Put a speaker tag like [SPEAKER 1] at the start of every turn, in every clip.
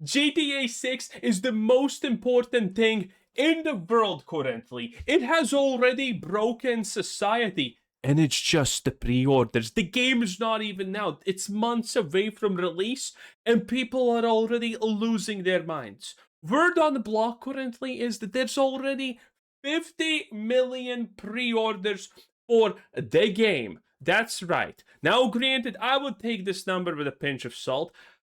[SPEAKER 1] GTA 6 is the most important thing in the world currently. It has already broken society. And it's just the pre-orders. The game is not even out. It's months away from release, and people are already losing their minds. Word on the block currently is that there's already 50 million pre-orders for the game. That's right. Now, granted, I would take this number with a pinch of salt.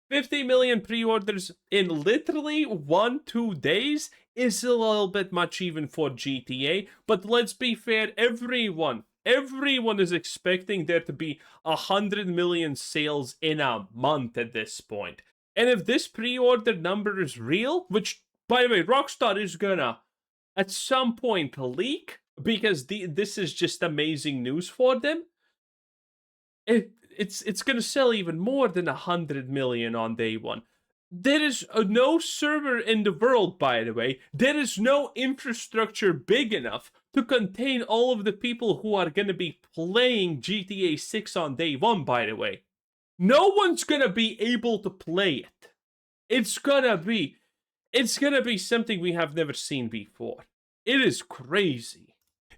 [SPEAKER 1] 50 million pre-orders in literally 1-2 days is a little bit much even for GTA, but let's be fair, everyone is expecting there to be 100 million sales in a month at this point. And if this pre-order number is real, which, by the way, Rockstar is gonna at some point leak, because this is just amazing news for them, it's gonna sell even more than 100 million on day one. There is no server in the world, by the way. There is no infrastructure big enough to contain all of the people who are gonna be playing GTA 6 on day one, by the way. No one's gonna be able to play it. It's gonna be something we have never seen before. It is crazy.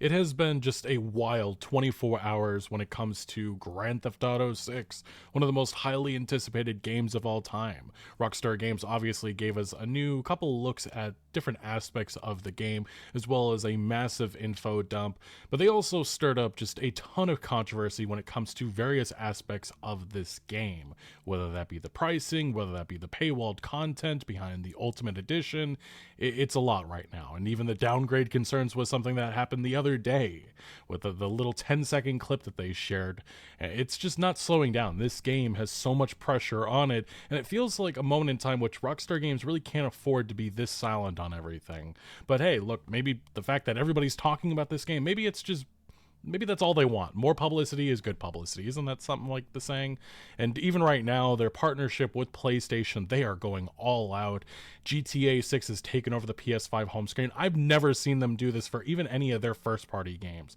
[SPEAKER 2] It has been just a wild 24 hours when it comes to Grand Theft Auto 6, one of the most highly anticipated games of all time. Rockstar Games obviously gave us a new couple looks at different aspects of the game, as well as a massive info dump, but they also stirred up just a ton of controversy when it comes to various aspects of this game, whether that be the pricing, whether that be the paywalled content behind the Ultimate Edition. It's a lot right now, and even the downgrade concerns was something that happened the other day with the little 10-second clip that they shared. It's just not slowing down. This game has so much pressure on it, and it feels like a moment in time which Rockstar Games really can't afford to be this silent on everything. But hey, look, maybe the fact that everybody's talking about this game, maybe that's all they want. More publicity is good publicity. Isn't that something like the saying? And even right now, their partnership with PlayStation, they are going all out. GTA 6 has taken over the PS5 home screen. I've never seen them do this for even any of their first-party games.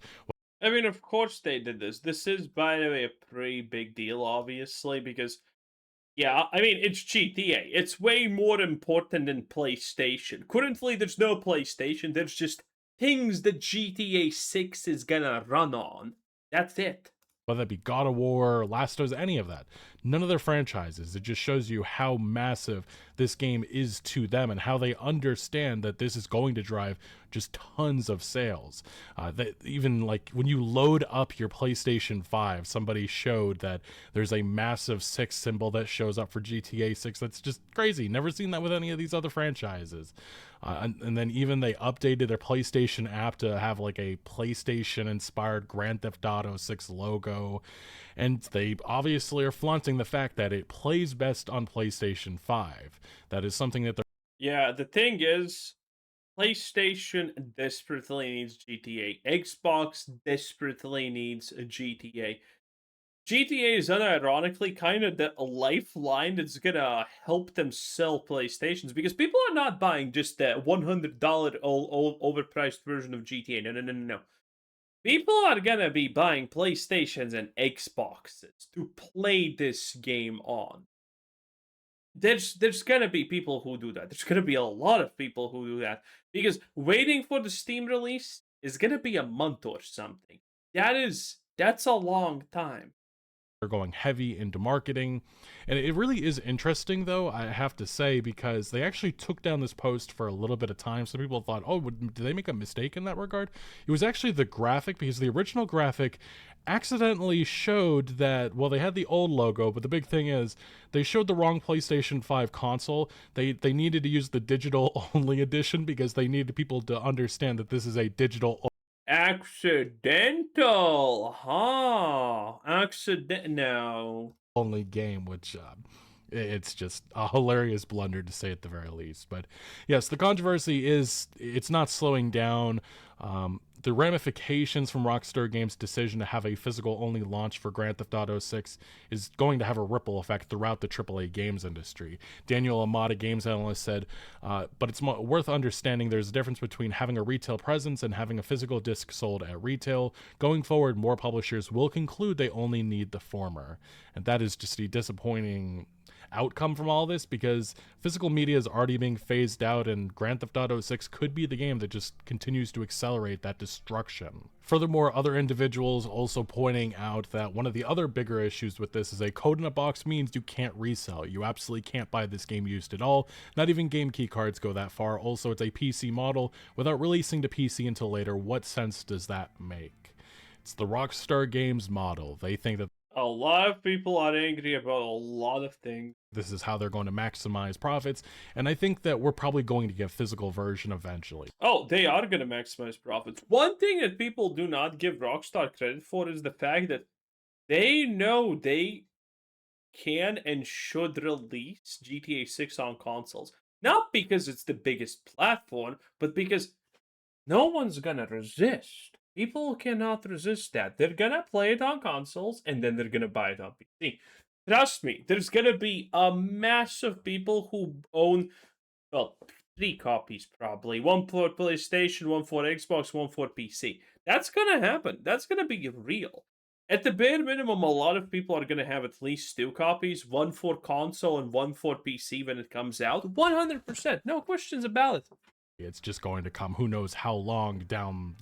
[SPEAKER 1] I mean, of course they did this. This is, by the way, a pretty big deal, obviously, because, yeah, I mean, it's GTA. It's way more important than PlayStation. Currently, there's no PlayStation. There's just things that GTA 6 is gonna run on. That's it.
[SPEAKER 2] Whether that be God of War, Last of Us, any of that. None of their franchises. It just shows you how massive this game is to them and how they understand that this is going to drive just tons of sales. That even like when you load up your PlayStation 5, somebody showed that there's a massive 6 symbol that shows up for GTA 6. That's just crazy. Never seen that with any of these other franchises. And then even they updated their PlayStation app to have like a PlayStation inspired Grand Theft Auto 6 logo. And they obviously are flaunting the fact that it plays best on PlayStation 5. That is something that they're.
[SPEAKER 1] Yeah, the thing is, PlayStation desperately needs GTA. Xbox desperately needs a GTA. GTA is unironically kind of the lifeline that's gonna help them sell PlayStations, because people are not buying just the $100 all overpriced version of GTA. No, no, no, no, no. People are gonna be buying PlayStations and Xboxes to play this game on. There's gonna be people who do that. There's gonna be a lot of people who do that, because waiting for the Steam release is gonna be a month or something. That's a long time.
[SPEAKER 2] Are going heavy into marketing. And it really is interesting, though, I have to say, because they actually took down this post for a little bit of time. Some people thought, oh, did they make a mistake in that regard? It was actually the graphic, because the original graphic accidentally showed that, well, they had the old logo, but the big thing is they showed the wrong PlayStation 5 console. They needed to use the digital only edition because they needed people to understand that this is a digital
[SPEAKER 1] Accidental, huh? No.
[SPEAKER 2] only game, which it's just a hilarious blunder to say at the very least. But yes, the controversy it's not slowing down. The ramifications from Rockstar Games' decision to have a physical only launch for Grand Theft Auto 6 is going to have a ripple effect throughout the AAA games industry. Daniel Amata, games analyst, said, but it's worth understanding there's a difference between having a retail presence and having a physical disc sold at retail. Going forward, more publishers will conclude they only need the former. And that is just a disappointing outcome from all this, because physical media is already being phased out, and Grand Theft Auto 6 could be the game that just continues to accelerate that destruction. Furthermore, other individuals also pointing out that one of the other bigger issues with this is a code in a box means you can't resell. You absolutely can't buy this game used at all. Not even game key cards go that far. Also, it's a PC model without releasing to PC until later. What sense does that make? It's the Rockstar Games model. They think that
[SPEAKER 1] a lot of people are angry about a lot of things.
[SPEAKER 2] This is how they're going to maximize profits, and I think that we're probably going to get a physical version eventually.
[SPEAKER 1] Oh, they are going to maximize profits. One thing that people do not give Rockstar credit for is the fact that they know they can and should release GTA 6 on consoles. Not because it's the biggest platform, but because no one's going to resist. People cannot resist that. They're going to play it on consoles, and then they're going to buy it on PC. Trust me, there's gonna be a mass of people who own, well, 3 copies probably. One for PlayStation, one for Xbox, one for PC. That's gonna happen. That's gonna be real. At the bare minimum, a lot of people are gonna have at least 2 copies. One for console and one for PC when it comes out. 100%. No questions about it.
[SPEAKER 2] It's just going to come who knows how long down,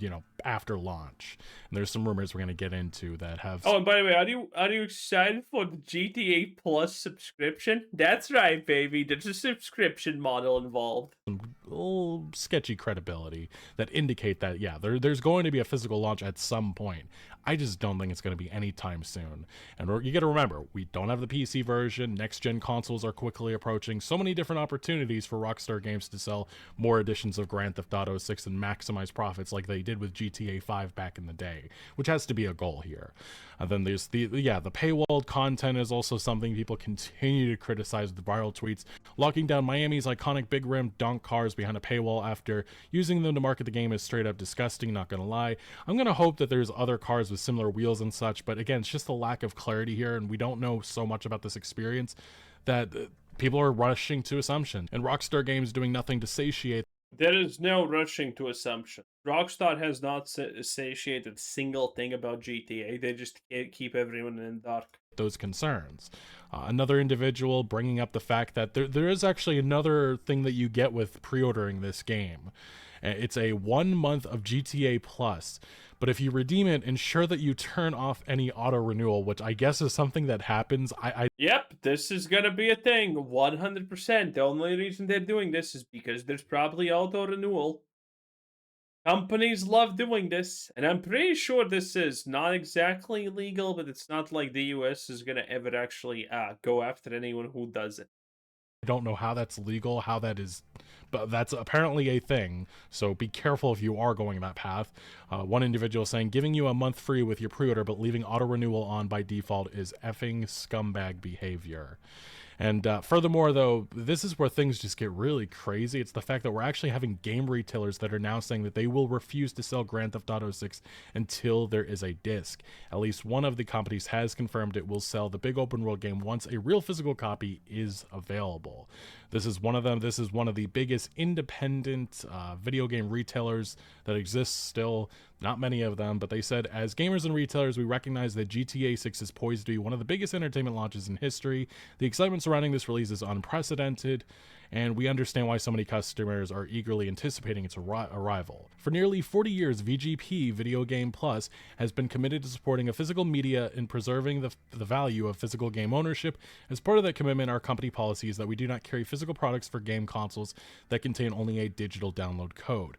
[SPEAKER 2] after launch. And there's some rumors we're going to get into that have...
[SPEAKER 1] Oh, and by the way, are you excited for the GTA Plus subscription? That's right, baby. There's a subscription model involved.
[SPEAKER 2] Some little sketchy credibility that indicate that, yeah, there's going to be a physical launch at some point. I just don't think it's going to be anytime soon. And you got to remember, we don't have the PC version. Next-gen consoles are quickly approaching. So many different opportunities for Rockstar Games to sell more editions of Grand Theft Auto 6 and maximize profits like they did with GTA 5 back in the day, which has to be a goal here. And then there's the paywalled content is also something people continue to criticize with viral tweets, locking down Miami's iconic big rim dunk cars behind a paywall after using them to market the game is straight up disgusting, not gonna lie. I'm gonna hope that there's other cars with similar wheels and such, but again, it's just a lack of clarity here, and we don't know so much about this experience that people are rushing to assumption, and Rockstar Games doing nothing to satiate.
[SPEAKER 1] There is no rushing to assumption. Rockstar has not satiated a single thing about GTA. They just keep everyone in the dark.
[SPEAKER 2] Those concerns. Another individual bringing up the fact that there is actually another thing that you get with pre-ordering this game. It's a 1 month of GTA Plus, but if you redeem it, ensure that you turn off any auto renewal, which I guess is something that happens.
[SPEAKER 1] Yep, this is gonna be a thing, 100%. The only reason they're doing this is because there's probably auto renewal. Companies love doing this, and I'm pretty sure this is not exactly legal, but it's not like the US is gonna ever actually go after anyone who does it.
[SPEAKER 2] I don't know how that's legal, how that is, but that's apparently a thing. So be careful if you are going that path. One individual saying, giving you a month free with your pre-order, but leaving auto renewal on by default is effing scumbag behavior. And furthermore, though, this is where things just get really crazy. It's the fact that we're actually having game retailers that are now saying that they will refuse to sell Grand Theft Auto 6 until there is a disc. At least one of the companies has confirmed it will sell the big open world game once a real physical copy is available. This is one of them. This is one of the biggest independent video game retailers that exists still. Not many of them, but they said, as gamers and retailers, we recognize that GTA 6 is poised to be one of the biggest entertainment launches in history. The excitement surrounding this release is unprecedented, and we understand why so many customers are eagerly anticipating its arrival. For nearly 40 years, VGP, Video Game Plus, has been committed to supporting a physical media and preserving the value of physical game ownership. As part of that commitment, our company policy is that we do not carry physical products for game consoles that contain only a digital download code.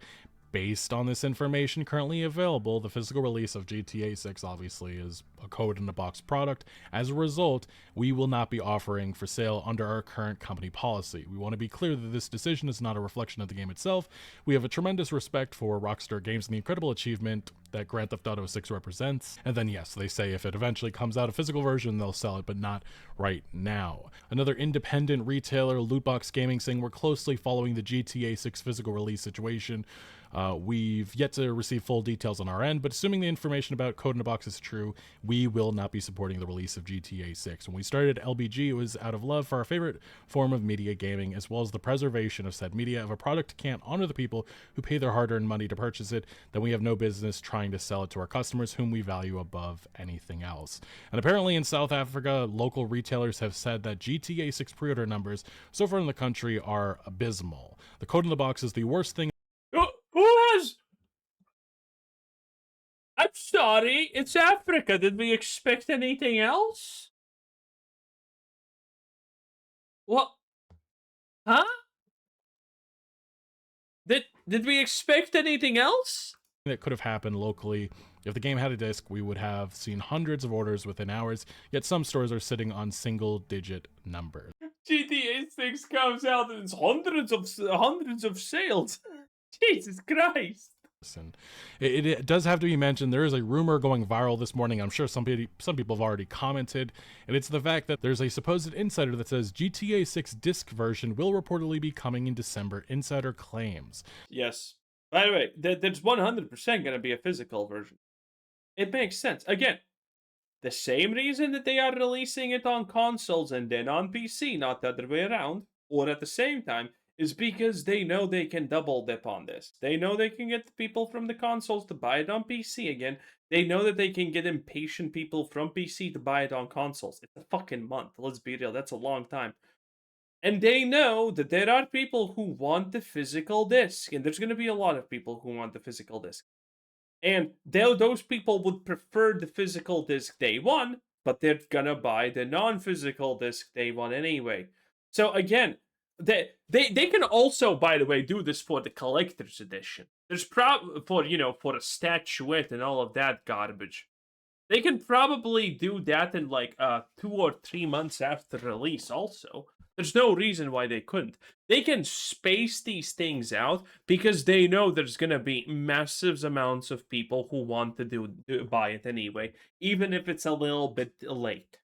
[SPEAKER 2] Based on this information currently available, the physical release of GTA 6 obviously is a code-in-a-box product. As a result, we will not be offering for sale under our current company policy. We want to be clear that this decision is not a reflection of the game itself. We have a tremendous respect for Rockstar Games and the incredible achievement that Grand Theft Auto 6 represents. And then yes, they say if it eventually comes out a physical version, they'll sell it, but not right now. Another independent retailer, Lootbox Gaming, saying we're closely following the GTA 6 physical release situation. We've yet to receive full details on our end, but assuming the information about Code in a Box is true, we will not be supporting the release of GTA 6. When we started LBG, it was out of love for our favorite form of media gaming, as well as the preservation of said media. If a product can't honor the people who pay their hard-earned money to purchase it, then we have no business trying to sell it to our customers, whom we value above anything else. And apparently in South Africa, local retailers have said that GTA 6 pre-order numbers so far in the country are abysmal. The Code in the Box is the worst thing.
[SPEAKER 1] Who has? I'm sorry, it's Africa. Did we expect anything else? What? Huh? Did we expect anything else?
[SPEAKER 2] That could have happened locally. If the game had a disc, we would have seen hundreds of orders within hours, yet some stores are sitting on single-digit numbers.
[SPEAKER 1] GTA 6 comes out and it's hundreds of sales. Jesus Christ.
[SPEAKER 2] And it does have to be mentioned, there is a rumor going viral this morning. I'm sure some people have already commented, and it's the fact that there's a supposed insider that says GTA 6 disc version will reportedly be coming in December. Insider claims.
[SPEAKER 1] Yes. By the way, there's 100% going to be a physical version. It makes sense. Again, the same reason that they are releasing it on consoles and then on PC, not the other way around, or at the same time, is because they know they can double dip on this. They know they can get the people from the consoles to buy it on PC again. They know that they can get impatient people from PC to buy it on consoles. It's a fucking month. Let's be real. That's a long time. And they know that there are people who want the physical disc. And there's going to be a lot of people who want the physical disc. And those people would prefer the physical disc day one, but they're going to buy the non-physical disc day one anyway. So again, they can also, by the way, do this for the collector's edition. There's for a statuette and all of that garbage. They can probably do that in like 2 or 3 months after release also. There's no reason why they couldn't. They can space these things out because they know there's going to be massive amounts of people who want to buy it anyway, even if it's a little bit late.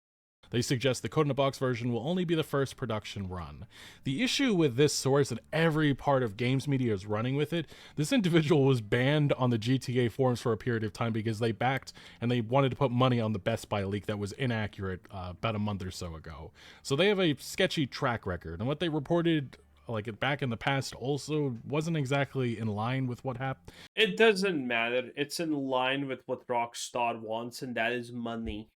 [SPEAKER 2] They suggest the Code in a Box version will only be the first production run. The issue with this source, and every part of games media is running with it, this individual was banned on the GTA forums for a period of time because they backed and they wanted to put money on the Best Buy leak that was inaccurate about a month or so ago. So they have a sketchy track record, and what they reported like back in the past also wasn't exactly in line with what happened.
[SPEAKER 1] It doesn't matter. It's in line with what Rockstar wants, and that is money.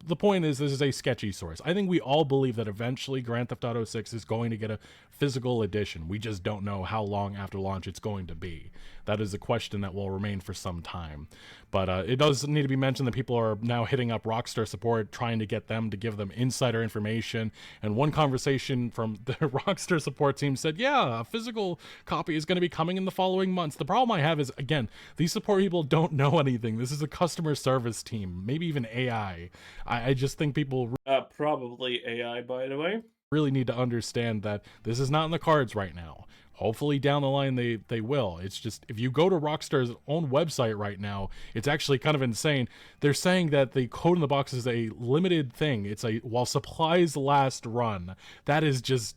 [SPEAKER 2] The point is, this is a sketchy source. I think we all believe that eventually Grand Theft Auto 6 is going to get a physical edition. We just don't know how long after launch it's going to be. That is a question that will remain for some time. But it does need to be mentioned that people are now hitting up Rockstar support, trying to get them to give them insider information. And one conversation from the Rockstar support team said, yeah, a physical copy is going to be coming in the following months. The problem I have is, again, these support people don't know anything. This is a customer service team, maybe even AI. I just think people
[SPEAKER 1] probably AI, by the way,
[SPEAKER 2] really need to understand that this is not in the cards right now. Hopefully down the line they will. It's just, if you go to Rockstar's own website right now, it's actually kind of insane. They're saying that the Code in the Box is a limited thing. It's a while supplies last run. That is just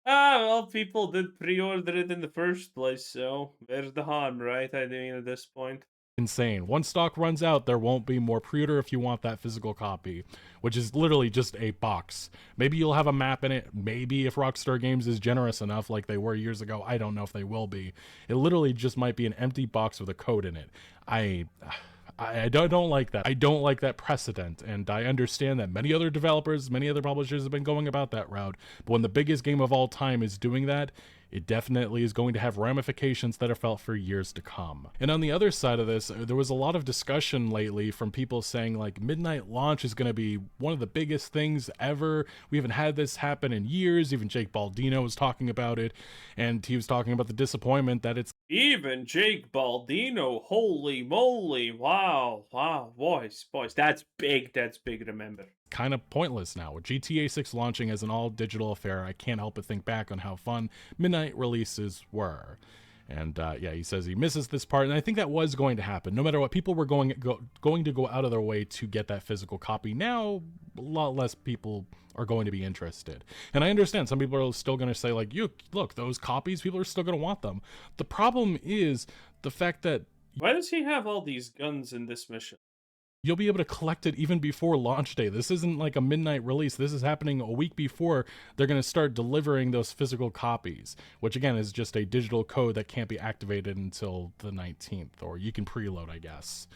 [SPEAKER 1] well, people did pre-order it in the first place, so there's the harm, right? I mean, at this point.
[SPEAKER 2] Insane. Once stock runs out, there won't be more pre-order if you want that physical copy, which is literally just a box. Maybe you'll have a map in it. Maybe if Rockstar Games is generous enough like they were years ago, I don't know if they will be. It literally just might be an empty box with a code in it. I don't like that. I don't like that precedent, and I understand that many other developers, many other publishers have been going about that route, but when the biggest game of all time is doing that, it definitely is going to have ramifications that are felt for years to come. And on the other side of this, there was a lot of discussion lately from people saying like midnight launch is going to be one of the biggest things ever. We haven't had this happen in years. Even Jake Baldino was talking about it, and he was talking about the disappointment that it's...
[SPEAKER 1] Even Jake Baldino, holy moly, wow, boys, that's big, remember.
[SPEAKER 2] Kind of pointless now. With GTA 6 launching as an all-digital affair, I can't help but think back on how fun midnight releases were. And yeah, he says he misses this part, and I think that was going to happen. No matter what, people were going to go out of their way to get that physical copy. Now, a lot less people are going to be interested. And I understand some people are still going to say, like, you look, those copies, people are still going to want them. The problem is the fact that
[SPEAKER 1] why does he have all these guns in this mission?
[SPEAKER 2] you'll be able to collect it even before launch day. This isn't like a midnight release. This is happening a week before they're going to start delivering those physical copies, which again is just a digital code that can't be activated until the 19th, or you can preload, I guess.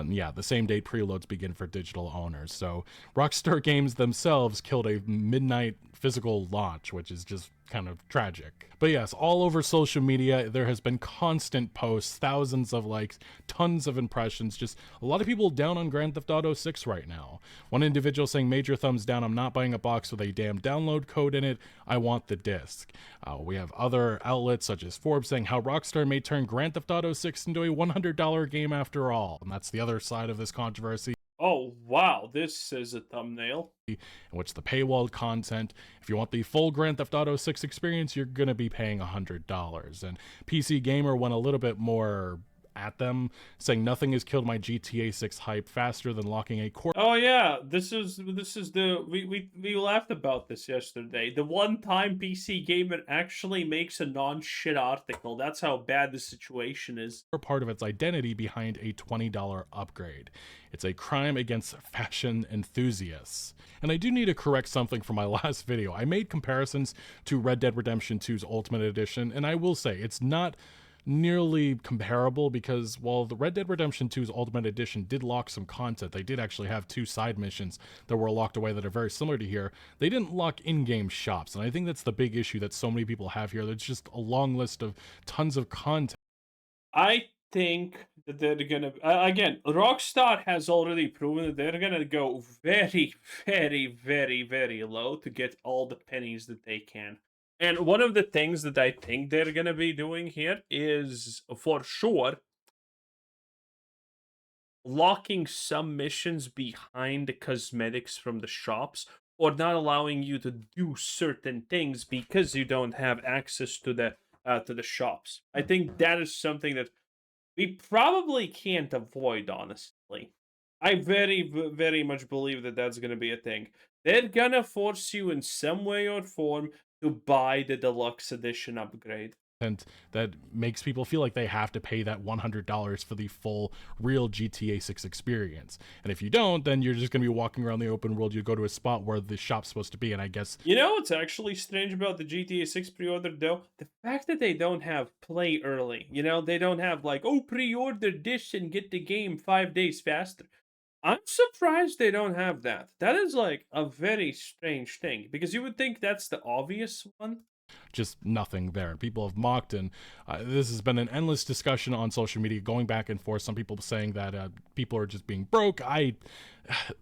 [SPEAKER 2] Yeah, the same date preloads begin for digital owners. So Rockstar Games themselves killed a midnight physical launch, which is just kind of tragic. But yes, all over social media, there has been constant posts, thousands of likes, tons of impressions, just a lot of people down on Grand Theft Auto 6 right now. One individual saying, major thumbs down, I'm not buying a box with a damn download code in it, I want the disc. We have other outlets such as Forbes saying how Rockstar may turn Grand Theft Auto 6 into a $100 game after all. And that's the other side of this controversy.
[SPEAKER 1] Oh, wow, this is a thumbnail.
[SPEAKER 2] In which the paywalled content, if you want the full Grand Theft Auto 6 experience, you're going to be paying $100. And PC Gamer went a little bit more at them, saying nothing has killed my GTA 6 hype faster than locking a core.
[SPEAKER 1] Oh yeah, this is the we laughed about this yesterday. The one time PC Gamer actually makes a non-shit article. That's how bad the situation is.
[SPEAKER 2] Part of its identity behind a $20 upgrade. It's a crime against fashion enthusiasts. And I do need to correct something from my last video. I made comparisons to Red Dead Redemption 2's Ultimate Edition, and I will say it's not nearly comparable, because while the Red Dead Redemption 2's Ultimate Edition did lock some content, they did actually have 2 side missions that were locked away that are very similar to here. They didn't lock in-game shops, and I think that's the big issue that so many people have here. There's just a long list of tons of content.
[SPEAKER 1] I think that they're gonna again, Rockstar has already proven that they're gonna go very, very, very, very low to get all the pennies that they can. And one of the things that I think they're going to be doing here is, for sure, locking some missions behind the cosmetics from the shops, or not allowing you to do certain things because you don't have access to the shops. I think that is something that we probably can't avoid, honestly. I very, very much believe that that's going to be a thing. They're going to force you in some way or form to buy the deluxe edition upgrade.
[SPEAKER 2] And that makes people feel like they have to pay that $100 for the full real GTA 6 experience. And if you don't, then you're just going to be walking around the open world. You go to a spot where the shop's supposed to be, and I guess...
[SPEAKER 1] You know what's actually strange about the GTA 6 pre-order, though? The fact that they don't have play early. You know, they don't have like, oh, pre-order this and get the game 5 days faster. I'm surprised they don't have that. That is like a very strange thing, because you would think that's the obvious one.
[SPEAKER 2] Just nothing there. People have mocked, and this has been an endless discussion on social media, going back and forth. Some people saying that people are just being broke.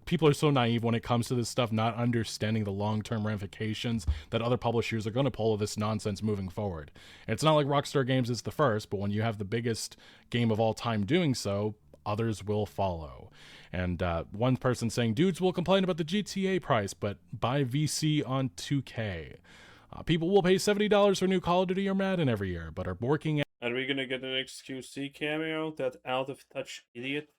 [SPEAKER 2] People are so naive when it comes to this stuff, not understanding the long-term ramifications that other publishers are going to pull of this nonsense moving forward. And it's not like Rockstar Games is the first, but when you have the biggest game of all time doing so, others will follow. And one person saying, dudes will complain about the GTA price, but buy VC on 2K. People will pay $70 for new Call of Duty or Madden every year, but are working at...
[SPEAKER 1] Are we gonna get an XQC cameo? That out-of-touch idiot?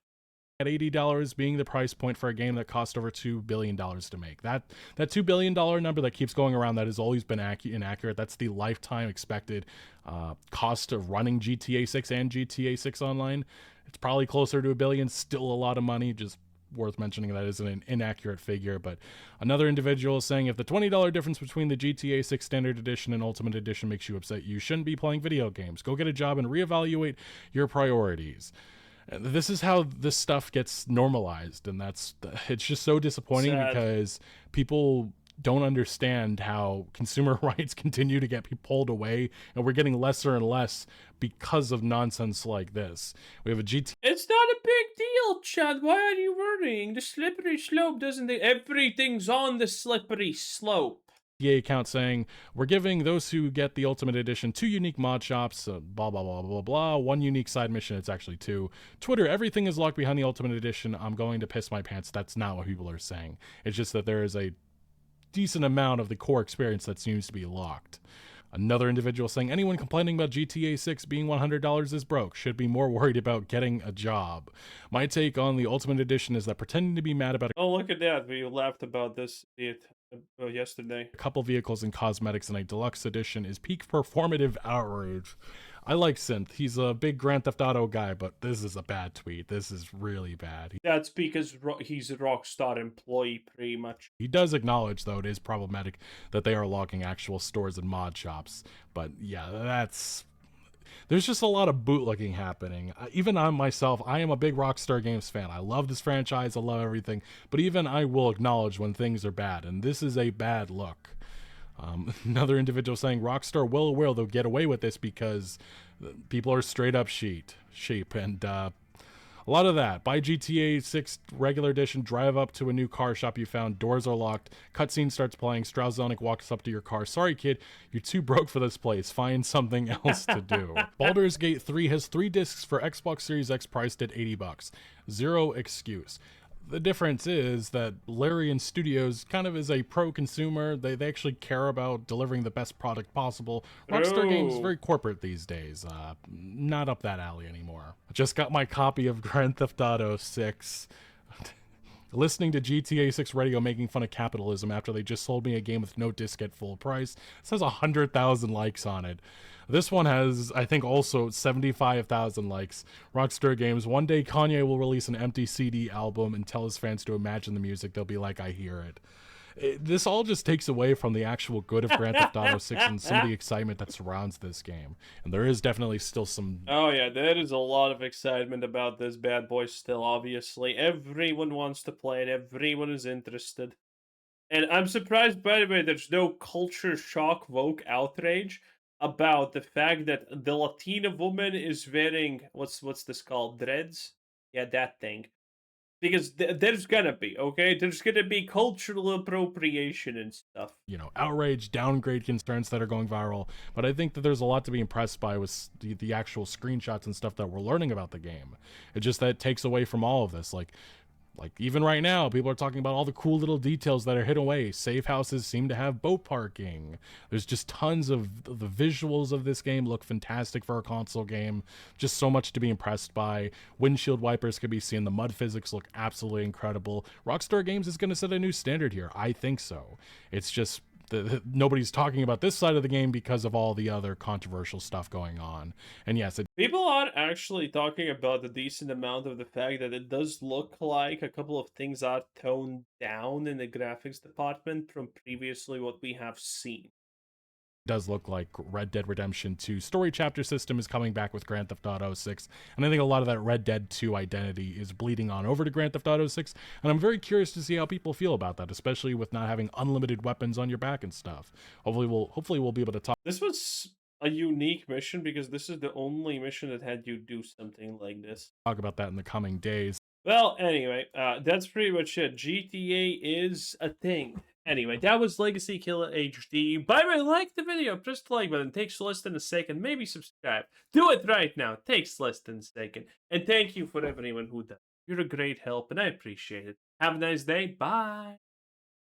[SPEAKER 2] At $80 being the price point for a game that cost over $2 billion to make. That $2 billion number that keeps going around, that has always been inaccurate. That's the lifetime expected cost of running GTA 6 and GTA 6 Online. It's probably closer to $1 billion, still a lot of money, just worth mentioning that isn't an inaccurate figure. But another individual is saying, if the $20 difference between the GTA 6 Standard Edition and Ultimate Edition makes you upset, you shouldn't be playing video games. Go get a job and reevaluate your priorities. And this is how this stuff gets normalized, and it's just so disappointing. Sad. Because people don't understand how consumer rights continue to get pulled away, and we're getting lesser and less because of nonsense like this. We have a GTA...
[SPEAKER 1] It's not a big deal, Chad. Why are you worrying? The slippery slope doesn't... Everything's on the slippery slope.
[SPEAKER 2] Account saying, we're giving those who get the Ultimate Edition 2 unique mod shops, blah, blah, blah, blah, blah, 1 unique side mission. It's actually 2. Twitter, everything is locked behind the Ultimate Edition. I'm going to piss my pants. That's not what people are saying. It's just that there is a decent amount of the core experience that seems to be locked. Another individual saying anyone complaining about GTA 6 being $100 is broke should be more worried about getting a job. My take on the Ultimate Edition is that pretending to be mad about
[SPEAKER 1] Oh, look at that. We laughed about this yesterday.
[SPEAKER 2] a couple vehicles and cosmetics in a deluxe edition is peak performative outrage. I like Synth. He's a big Grand Theft Auto guy, but this is a bad tweet. This is really bad.
[SPEAKER 1] That's because he's a Rockstar employee, pretty much.
[SPEAKER 2] He does acknowledge, though, it is problematic that they are logging actual stores and mod shops. But yeah, there's just a lot of bootlegging happening. Even I myself, I am a big Rockstar Games fan. I love this franchise, I love everything. But even I will acknowledge when things are bad, and this is a bad look. Another individual saying Rockstar well aware they'll get away with this because people are straight up sheep, and a lot of that. Buy GTA 6 regular edition, drive up to a new car shop you found, doors are locked, cutscene starts playing, Strazonic walks up to your car. Sorry kid, you're too broke for this place, find something else to do. Baldur's Gate 3 has 3 discs for Xbox Series X priced at $80. Zero excuse. The difference is that Larian Studios kind of is a pro-consumer. They actually care about delivering the best product possible. Rockstar Games is very corporate these days. Not up that alley anymore. I just got my copy of Grand Theft Auto 6. Listening to GTA 6 radio making fun of capitalism after they just sold me a game with no disc at full price. It says 100,000 likes on it. This one has, I think, also 75,000 likes. Rockstar Games, one day Kanye will release an empty CD album and tell his fans to imagine the music. They'll be like, I hear it. This all just takes away from the actual good of Grand Theft Auto 6 and some of the excitement that surrounds this game. And there is definitely still some...
[SPEAKER 1] Oh yeah, there is a lot of excitement about this bad boy still, obviously. Everyone wants to play it, everyone is interested. And I'm surprised, by the way, there's no culture shock woke outrage about the fact that the Latina woman is wearing, what's this called, dreads? Yeah, that thing. Because there's gonna be, okay? There's gonna be cultural appropriation and stuff.
[SPEAKER 2] Outrage, downgrade concerns that are going viral. But I think that there's a lot to be impressed by with the actual screenshots and stuff that we're learning about the game. It's just that it takes away from all of this. Like even right now, people are talking about all the cool little details that are hidden away. Safe houses seem to have boat parking. There's just tons of the visuals of this game look fantastic for a console game. Just so much to be impressed by. Windshield wipers can be seen. The mud physics look absolutely incredible. Rockstar Games is going to set a new standard here. I think so. It's just nobody's talking about this side of the game because of all the other controversial stuff going on. And yes,
[SPEAKER 1] people are actually talking about a decent amount of the fact that it does look like a couple of things are toned down in the graphics department from previously what we have seen.
[SPEAKER 2] Does look like Red Dead Redemption 2 story chapter system is coming back with Grand Theft Auto 6, and I think a lot of that Red Dead 2 identity is bleeding on over to Grand Theft Auto 6, and I'm very curious to see how people feel about that, especially with not having unlimited weapons on your back and stuff. Hopefully we'll be able to talk.
[SPEAKER 1] This was a unique mission because this is the only mission that had you do something like this.
[SPEAKER 2] Talk about that in the coming days.
[SPEAKER 1] Well, anyway, that's pretty much it. GTA is a thing. Anyway, that was Legacy Killer HD. By the way, like the video, press the like button. It takes less than a second. Maybe subscribe. Do it right now. It takes less than a second. And thank you for everyone who does. You're a great help, and I appreciate it. Have a nice day. Bye.